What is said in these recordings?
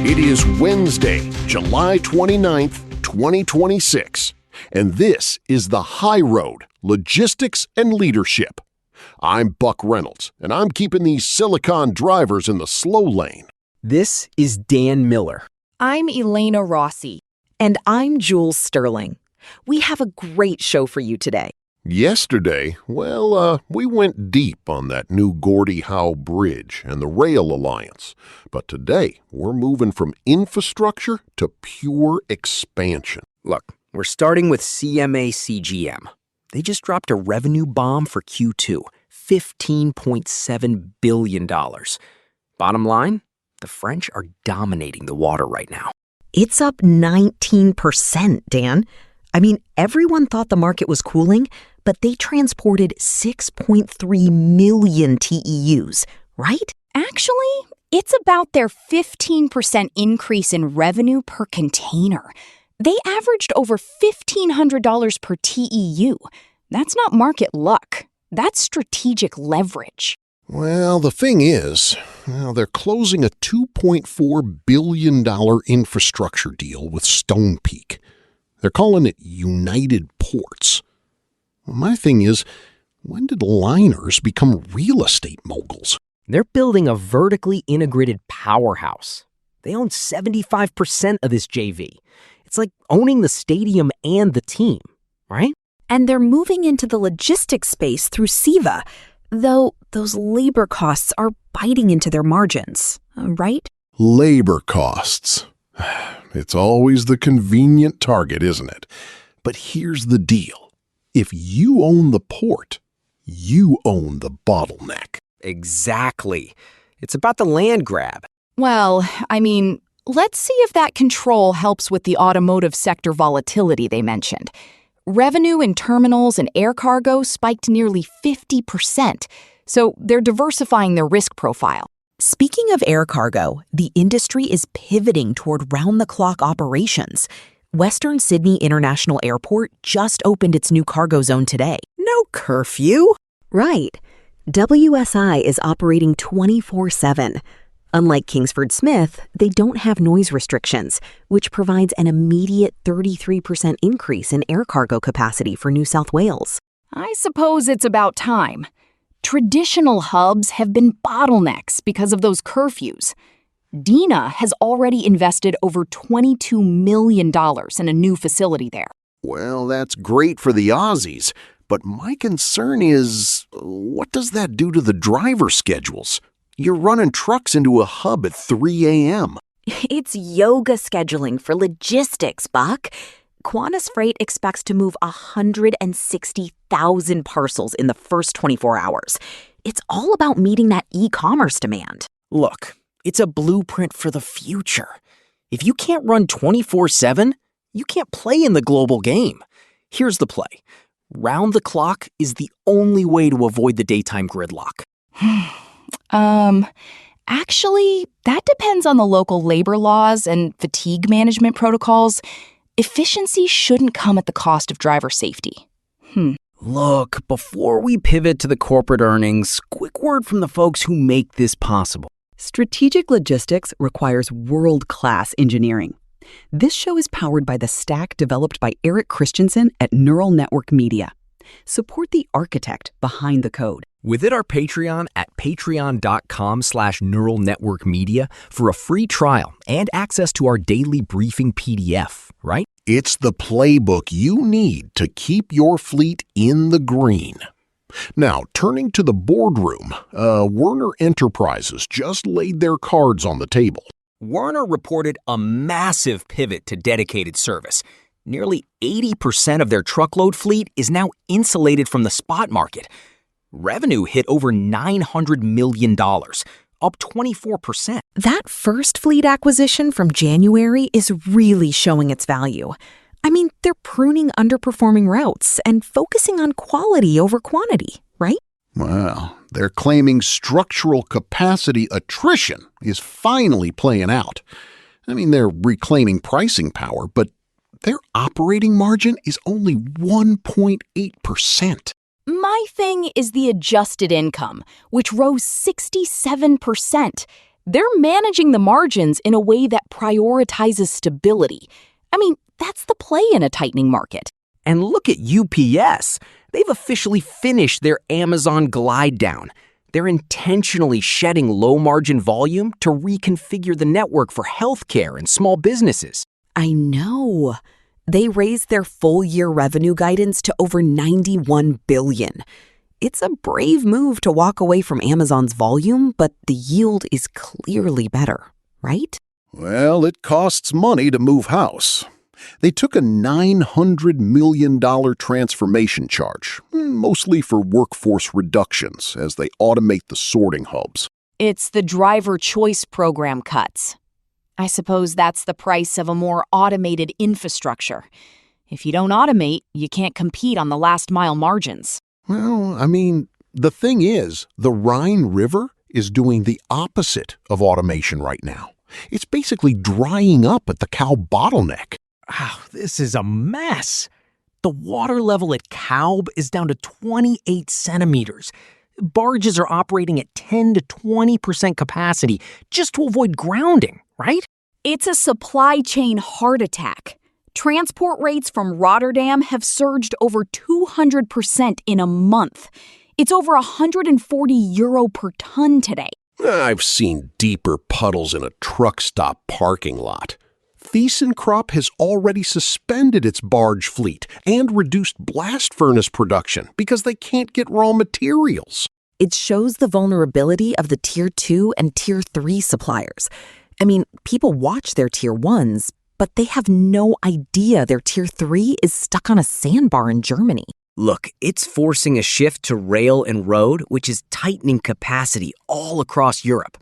It is Wednesday, July 29th, 2026, and this is The High Road, Logistics and Leadership. I'm Buck Reynolds, and I'm keeping these Silicon drivers in the slow lane. This is Dan Miller. I'm Elena Rossi. And I'm Jules Sterling. We have a great show for you today. Yesterday, we went deep on that new Gordie Howe Bridge and the Rail Alliance. But today, we're moving from infrastructure to pure expansion. Look, we're starting with CMA CGM. They just dropped a revenue bomb for Q2, $15.7 billion. Bottom line, the French are dominating the water right now. It's up 19%, Dan. I mean, everyone thought the market was cooling, but they transported 6.3 million TEUs, right? Actually, it's about their 15% increase in revenue per container. They averaged over $1,500 per TEU. That's not market luck. That's strategic leverage. Well, the thing is, they're closing a $2.4 billion infrastructure deal with Stonepeak. They're calling it United Ports. Well, my thing is, when did liners become real estate moguls? They're building a vertically integrated powerhouse. They own 75% of this JV. It's like owning the stadium and the team, right? And they're moving into the logistics space through SEVA, though those labor costs are biting into their margins, right? Labor costs. It's always the convenient target, isn't it? But here's the deal. If you own the port, you own the bottleneck. Exactly. It's about the land grab. Well, I mean, let's see if that control helps with the automotive sector volatility they mentioned. Revenue in terminals and air cargo spiked nearly 50%, so they're diversifying their risk profile. Speaking of air cargo, the industry is pivoting toward round-the-clock operations. Western Sydney International Airport just opened its new cargo zone today. No curfew? Right. WSI is operating 24/7. Unlike Kingsford Smith, they don't have noise restrictions, which provides an immediate 33% increase in air cargo capacity for New South Wales. I suppose it's about time. Traditional hubs have been bottlenecks because of those curfews. Dina has already invested over $22 million in a new facility there. Well, that's great for the Aussies, but my concern is, what does that do to the driver schedules? You're running trucks into a hub at 3 a.m. It's yoga scheduling for logistics, Buck. Qantas Freight expects to move 160,000 parcels in the first 24 hours. It's all about meeting that e-commerce demand. Look, it's a blueprint for the future. If you can't run 24/7, you can't play in the global game. Here's the play. Round the clock is the only way to avoid the daytime gridlock. Actually, that depends on the local labor laws and fatigue management protocols. Efficiency shouldn't come at the cost of driver safety. Look, before we pivot to the corporate earnings, quick word from the folks who make this possible. Strategic logistics requires world-class engineering. This show is powered by the stack developed by Eric Christensen at Neural Network Media. Support the architect behind the code. Visit our Patreon at patreon.com/neuralnetworkmedia for a free trial and access to our daily briefing PDF, right? It's the playbook you need to keep your fleet in the green. Now, turning to the boardroom, Werner Enterprises just laid their cards on the table. Werner reported a massive pivot to dedicated service. Nearly 80% of their truckload fleet is now insulated from the spot market. Revenue hit over $900 million, up 24%. That first fleet acquisition from January is really showing its value. I mean, they're pruning underperforming routes and focusing on quality over quantity, right? Well, they're claiming structural capacity attrition is finally playing out. I mean, they're reclaiming pricing power, but their operating margin is only 1.8%. My thing is the adjusted income, which rose 67%. They're managing the margins in a way that prioritizes stability. I mean, that's the play in a tightening market. And look at UPS. They've officially finished their Amazon glide down. They're intentionally shedding low-margin volume to reconfigure the network for healthcare and small businesses. I know. They raised their full-year revenue guidance to over $91 billion. It's a brave move to walk away from Amazon's volume, but the yield is clearly better, right? Well, it costs money to move house. They took a $900 million transformation charge, mostly for workforce reductions as they automate the sorting hubs. It's the driver choice program cuts. I suppose that's the price of a more automated infrastructure. If you don't automate, you can't compete on the last mile margins. Well, I mean, the thing is, the Rhine River is doing the opposite of automation right now. It's basically drying up at the cow bottleneck. Wow, this is a mess. The water level at Calb is down to 28 centimeters. Barges are operating at 10 to 20% capacity just to avoid grounding, right? It's a supply chain heart attack. Transport rates from Rotterdam have surged over 200% in a month. It's over €140 per ton today. I've seen deeper puddles in a truck stop parking lot. ThyssenKrupp has already suspended its barge fleet and reduced blast furnace production because they can't get raw materials. It shows the vulnerability of the Tier 2 and Tier 3 suppliers. I mean, people watch their Tier 1s, but they have no idea their Tier 3 is stuck on a sandbar in Germany. Look, it's forcing a shift to rail and road, which is tightening capacity all across Europe.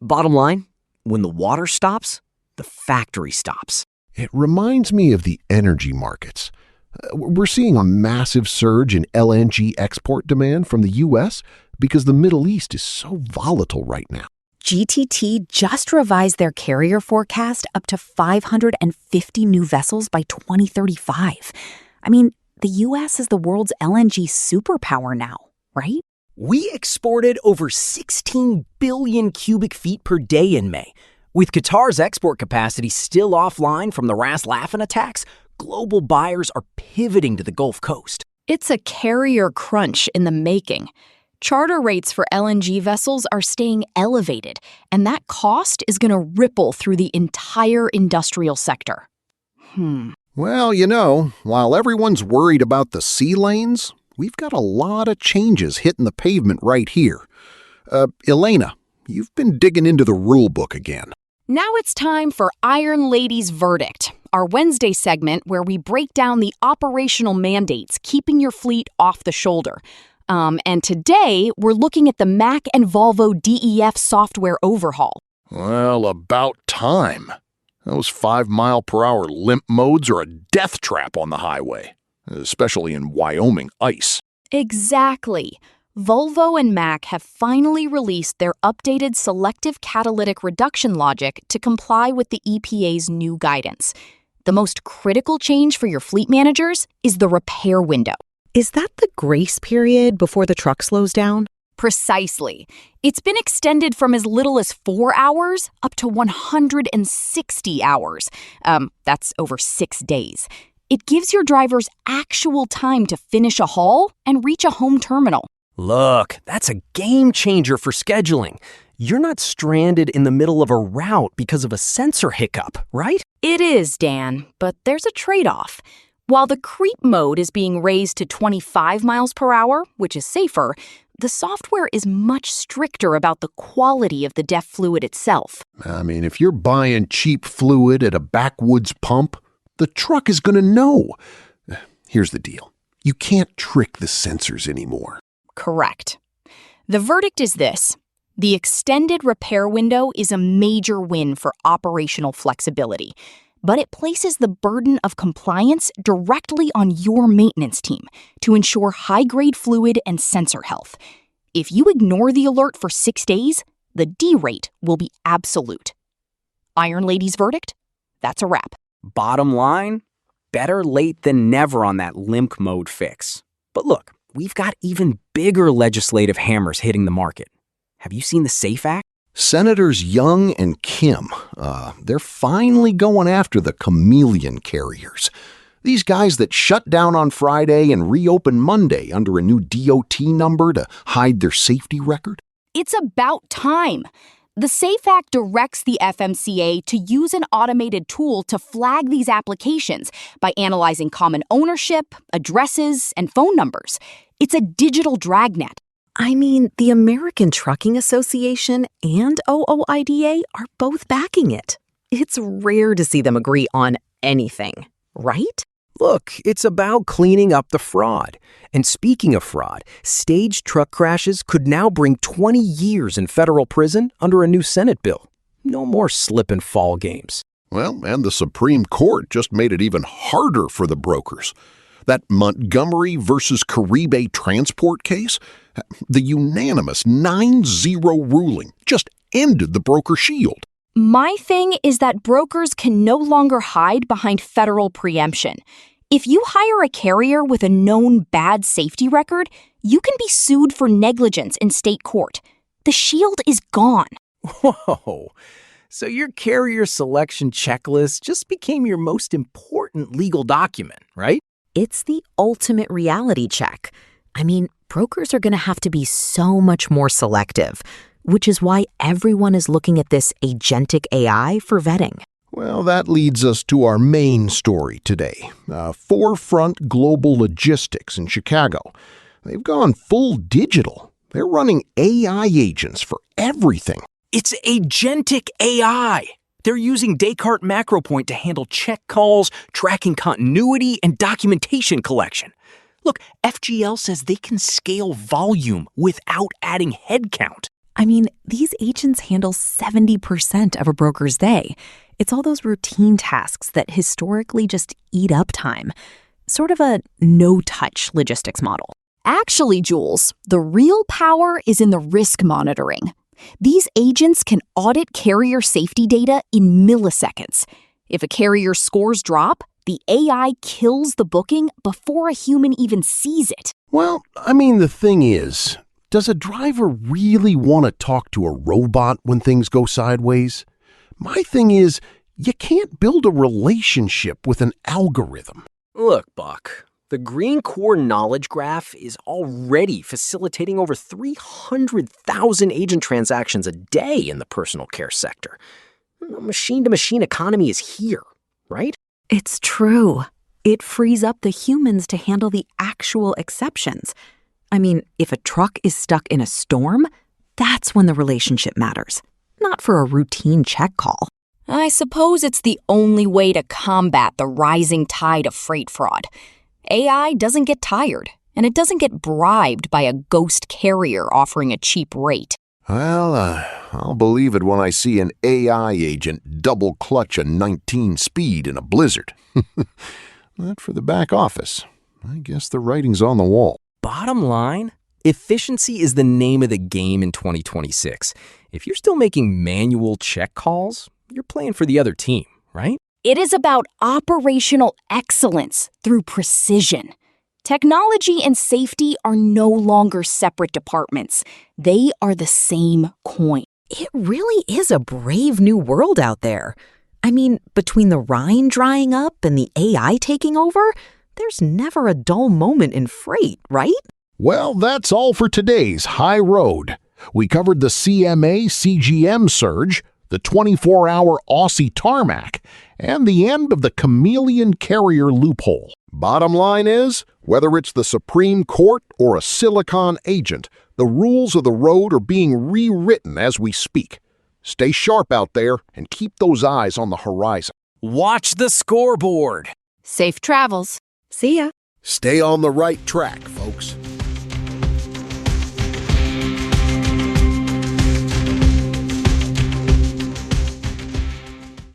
Bottom line, when the water stops, the factory stops. It reminds me of the energy markets. We're seeing a massive surge in LNG export demand from the U.S. because the Middle East is so volatile right now. GTT just revised their carrier forecast up to 550 new vessels by 2035. I mean, the U.S. is the world's LNG superpower now, right? We exported over 16 billion cubic feet per day in May. With Qatar's export capacity still offline from the Ras Laffan attacks, global buyers are pivoting to the Gulf Coast. It's a carrier crunch in the making. Charter rates for LNG vessels are staying elevated, and that cost is going to ripple through the entire industrial sector. Well, while everyone's worried about the sea lanes, we've got a lot of changes hitting the pavement right here. Elena, you've been digging into the rule book again. Now it's time for Iron Lady's Verdict, our Wednesday segment where we break down the operational mandates keeping your fleet off the shoulder. And today, we're looking at the Mack and Volvo DEF software overhaul. Well, about time. Those 5-mile-per-hour limp modes are a death trap on the highway, especially in Wyoming ice. Exactly. Volvo and Mack have finally released their updated selective catalytic reduction logic to comply with the EPA's new guidance. The most critical change for your fleet managers is the repair window. Is that the grace period before the truck slows down? Precisely. It's been extended from as little as 4 hours up to 160 hours. That's over 6 days. It gives your drivers actual time to finish a haul and reach a home terminal. Look, that's a game changer for scheduling. You're not stranded in the middle of a route because of a sensor hiccup, right? It is, Dan, but there's a trade-off. While the creep mode is being raised to 25 miles per hour, which is safer, the software is much stricter about the quality of the DEF fluid itself. I mean, if you're buying cheap fluid at a backwoods pump, the truck is going to know. Here's the deal. You can't trick the sensors anymore. Correct. The verdict is this. The extended repair window is a major win for operational flexibility, but it places the burden of compliance directly on your maintenance team to ensure high-grade fluid and sensor health. If you ignore the alert for 6 days, the D rate will be absolute. Iron Lady's verdict? That's a wrap. Bottom line, better late than never on that limp mode fix. But look, we've got even bigger legislative hammers hitting the market. Have you seen the SAFE Act? Senators Young and Kim, they're finally going after the chameleon carriers. These guys that shut down on Friday and reopen Monday under a new DOT number to hide their safety record. It's about time. The SAFE Act directs the FMCA to use an automated tool to flag these applications by analyzing common ownership, addresses, and phone numbers. It's a digital dragnet. I mean, the American Trucking Association and OOIDA are both backing it. It's rare to see them agree on anything, right? Look, it's about cleaning up the fraud. And speaking of fraud, staged truck crashes could now bring 20 years in federal prison under a new Senate bill. No more slip and fall games. Well, and the Supreme Court just made it even harder for the brokers. That Montgomery versus Caribe transport case, the unanimous 9-0 ruling just ended the broker shield. My thing is that brokers can no longer hide behind federal preemption. If you hire a carrier with a known bad safety record, you can be sued for negligence in state court. The shield is gone. Whoa. So your carrier selection checklist just became your most important legal document, right? It's the ultimate reality check. I mean, brokers are going to have to be so much more selective, which is why everyone is looking at this agentic AI for vetting. Well, that leads us to our main story today. Forefront Global Logistics in Chicago. They've gone full digital. They're running AI agents for everything. It's agentic AI. They're using Descartes MacroPoint to handle check calls, tracking continuity, and documentation collection. Look, FGL says they can scale volume without adding headcount. I mean, these agents handle 70% of a broker's day. It's all those routine tasks that historically just eat up time. Sort of a no-touch logistics model. Actually, Jules, the real power is in the risk monitoring. These agents can audit carrier safety data in milliseconds. If a carrier's scores drop, the AI kills the booking before a human even sees it. Well, I mean, the thing is, does a driver really want to talk to a robot when things go sideways? My thing is, you can't build a relationship with an algorithm. Look, Buck, the Green Core Knowledge Graph is already facilitating over 300,000 agent transactions a day in the personal care sector. The machine-to-machine economy is here, right? It's true. It frees up the humans to handle the actual exceptions. I mean, if a truck is stuck in a storm, that's when the relationship matters, not for a routine check call. I suppose it's the only way to combat the rising tide of freight fraud. AI doesn't get tired, and it doesn't get bribed by a ghost carrier offering a cheap rate. Well, I'll believe it when I see an AI agent double clutch a 19 speed in a blizzard. Not for the back office. I guess the writing's on the wall. Bottom line, efficiency is the name of the game in 2026. If you're still making manual check calls, you're playing for the other team, right? It is about operational excellence through precision. Technology and safety are no longer separate departments. They are the same coin. It really is a brave new world out there. I mean, between the Rhine drying up and the AI taking over, there's never a dull moment in freight, right? Well, that's all for today's High Road. We covered the CMA CGM surge, the 24-hour Aussie tarmac, and the end of the chameleon carrier loophole. Bottom line is, whether it's the Supreme Court or a Silicon agent, the rules of the road are being rewritten as we speak. Stay sharp out there and keep those eyes on the horizon. Watch the scoreboard. Safe travels. See ya. Stay on the right track, folks.